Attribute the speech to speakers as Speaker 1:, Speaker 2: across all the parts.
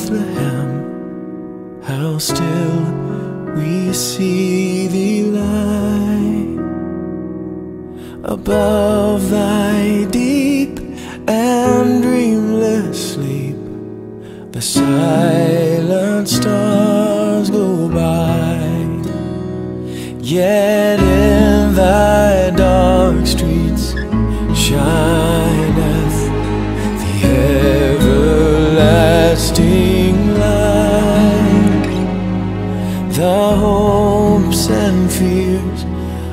Speaker 1: Bethlehem, how still we see thee lie above thy deep and dreamless sleep. The silent stars go by, yet in thy dark streets shineth the everlasting light. The hopes and fears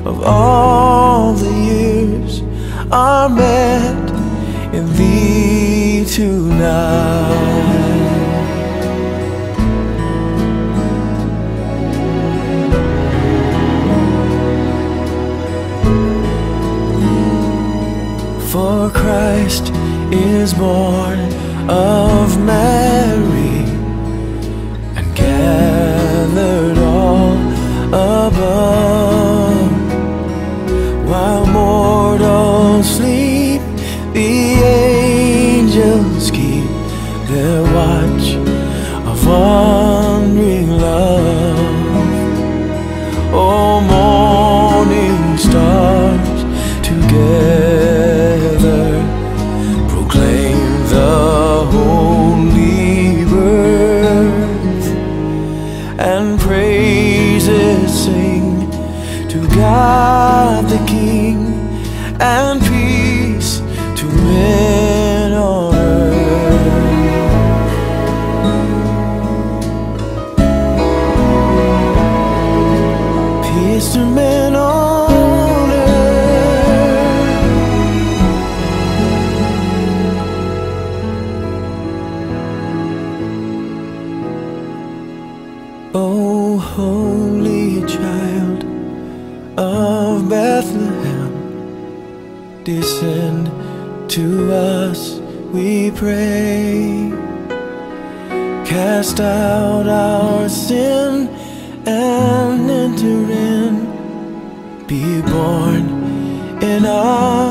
Speaker 1: of all the years are met in thee tonight. For Christ is born of Mary, and gathered all above. While mortals sleep, the angels keep their watch of wondering love. Oh, morning stars together proclaim the holy birth, and praises sing to God the King, and peace to men on earth. Peace to men on earth. Oh, holy child of Bethlehem, descend to us, we pray. Cast out our sin and enter in. Be born in our